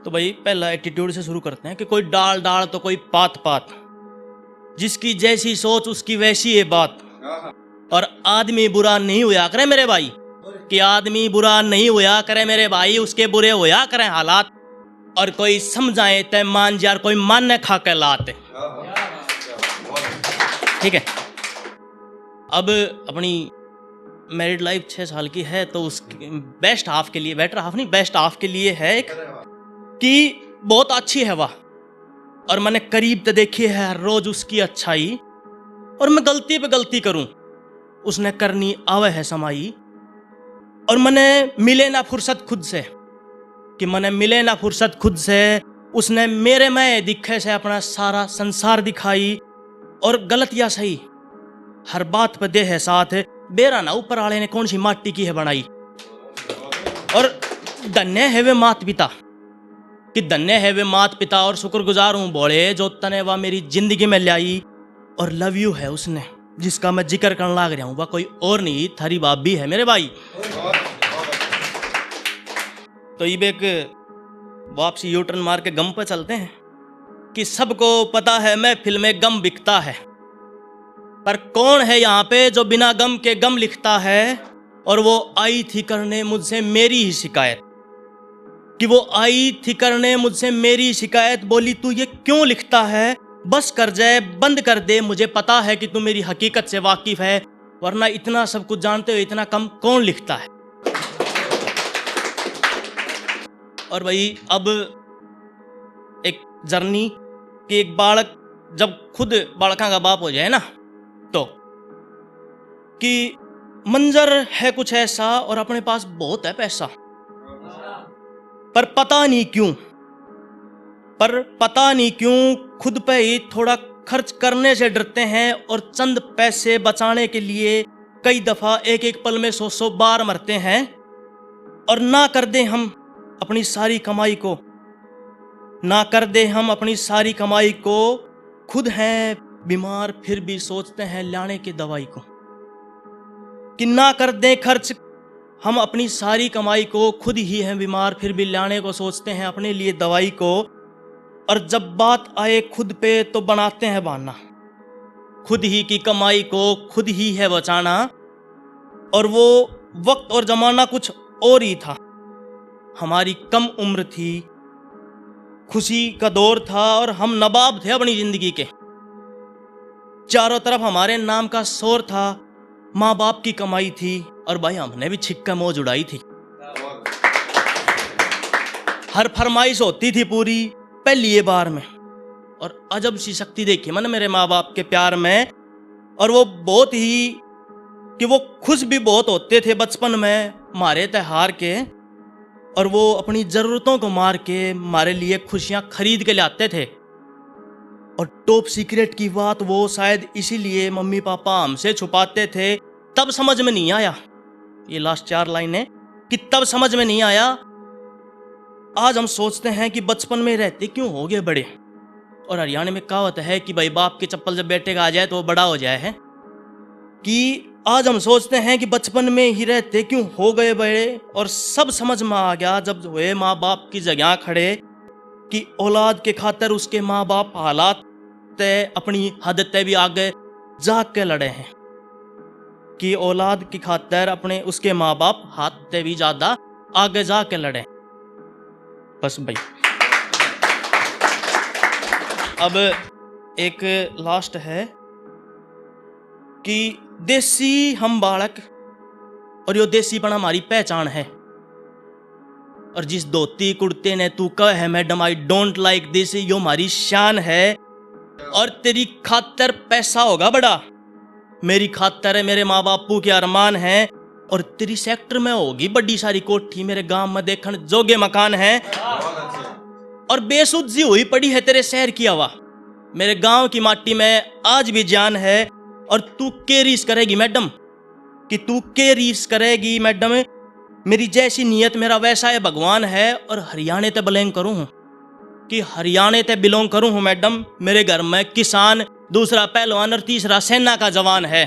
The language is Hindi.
तो भाई पहला एटीट्यूड से शुरू करते हैं कि कोई डाल डाल तो कोई पात पात, जिसकी जैसी सोच उसकी वैसी है बात। और आदमी बुरा नहीं हुआ करे मेरे भाई, कि आदमी बुरा नहीं हुआ करे मेरे भाई, उसके बुरे होया करें हालात। और कोई समझाए तय मान जार, कोई मान्य खा के लाते। ठीक है। अब अपनी मैरिड लाइफ 6 साल की है, तो उस बेस्ट हाफ के लिए, बेटर हाफ नहीं बेस्ट हाफ के लिए है एक कि बहुत अच्छी है वह, और मैंने करीब से देखी है हर रोज उसकी अच्छाई। और मैं गलती पे गलती करूं, उसने करनी आवे है समाई। और मैंने मिले ना फुर्सत खुद से, कि मैंने मिले ना फुर्सत खुद से, उसने मेरे में दिखे से अपना सारा संसार दिखाई। और गलत या सही हर बात पे दे है साथ, बेरा ना ऊपर वाले ने कौन सी माटी की है बनाई। और धन्य है वे मात पिता, कि धन्य है वे मात पिता, और शुक्रगुजार हूं बोले जो तने वह मेरी जिंदगी में लाई। और लव यू है उसने जिसका मैं जिक्र करने लग रहा हूं, वह कोई और नहीं थारी बाप भी है मेरे भाई। तो ये एक वापसी यूटर्न मार के गम पे चलते हैं कि सबको पता है महफिल में गम बिकता है, पर कौन है यहाँ पे जो बिना गम के गम लिखता है। और वो आई थी करने मुझसे मेरी ही शिकायत, कि वो आई थी करने मुझसे मेरी शिकायत। बोली तू ये क्यों लिखता है, बस कर जाए बंद कर दे, मुझे पता है कि तू मेरी हकीकत से वाकिफ है, वरना इतना सब कुछ जानते हुए इतना कम कौन लिखता है। और भाई अब एक जर्नी कि एक बालक जब खुद बालका का बाप हो जाए ना, तो कि मंजर है कुछ ऐसा और अपने पास बहुत है पैसा, पर पता नहीं क्यों खुद पे ही थोड़ा खर्च करने से डरते हैं। और चंद पैसे बचाने के लिए कई दफा एक एक पल में 100 बार मरते हैं। और ना कर दे हम अपनी सारी कमाई को, ना कर दे हम अपनी सारी कमाई को, खुद हैं बीमार फिर भी सोचते हैं लाने की दवाई को। कि ना कर दें खर्च हम अपनी सारी कमाई को, खुद ही हैं बीमार फिर भी लाने को सोचते हैं अपने लिए दवाई को। और जब बात आए खुद पे तो बनाते हैं बहाना, खुद ही की कमाई को खुद ही है बचाना। और वो वक्त और जमाना कुछ और ही था, हमारी कम उम्र थी, खुशी का दौर था, और हम नवाब थे अपनी जिंदगी के। चारों तरफ हमारे नाम का शोर था, माँ बाप की कमाई थी, और भाई हमने भी छिक्का मौज उड़ाई थी। हर फरमाइश होती थी पूरी पहली बार में। और अजब सी शक्ति देखी मैंने मेरे माँ बाप के प्यार में। और वो बहुत ही कि वो खुश भी बहुत होते थे बचपन में मारे त्योहार के, और वो अपनी जरूरतों को मार के हमारे लिए खुशियां खरीद के लाते थे। और टॉप सीक्रेट की बात वो शायद इसीलिए मम्मी पापा हमसे छुपाते थे। तब समझ में नहीं आया, ये लास्ट 4 लाइनें, कि तब समझ में नहीं आया। आज हम सोचते हैं कि बचपन में रहते क्यों हो गए बड़े। और हरियाणा में कहावत है कि भाई बाप की चप्पल जब बेटे का आ जाए तो वो बड़ा हो जाए है। कि आज हम सोचते हैं कि बचपन में ही रहते क्यों हो गए बड़े। और सब समझ में आ गया जब हुए माँ बाप की जगह खड़े, कि औलाद के खातिर उसके माँ बाप हालात तय अपनी हद तय भी आगे जाग के लड़े हैं। कि औलाद की खातिर अपने उसके माँ बाप हाथ तय भी ज्यादा आगे जा के लड़े। बस भाई अब एक लास्ट है कि देसी हम बालक, और यो देसीपना हमारी पहचान है। और जिस धोती कुर्ते ने तू कह है madam I don't like this, यो हमारी शान है। और तेरी खातर पैसा होगा बड़ा, मेरी खातर है मेरे माँ बापू के अरमान है। और तेरी सेक्टर में होगी बड़ी सारी कोठी, मेरे गांव में देखन जोगे मकान है। और बेसुध सी हुई पड़ी है तेरे शहर की हवा, मेरे गांव की माटी में आज भी जान है। और तू के रीस करेगी मैडम, कि तू के रीस करेगी मैडम, मेरी जैसी नीयत मेरा वैसा है भगवान है। और हरियाणा ते बिलोंग करूं हूं, कि हरियाणा ते बिलोंग करूं हूं मैडम, मेरे घर में किसान, दूसरा पहलवान और तीसरा सेना का जवान है।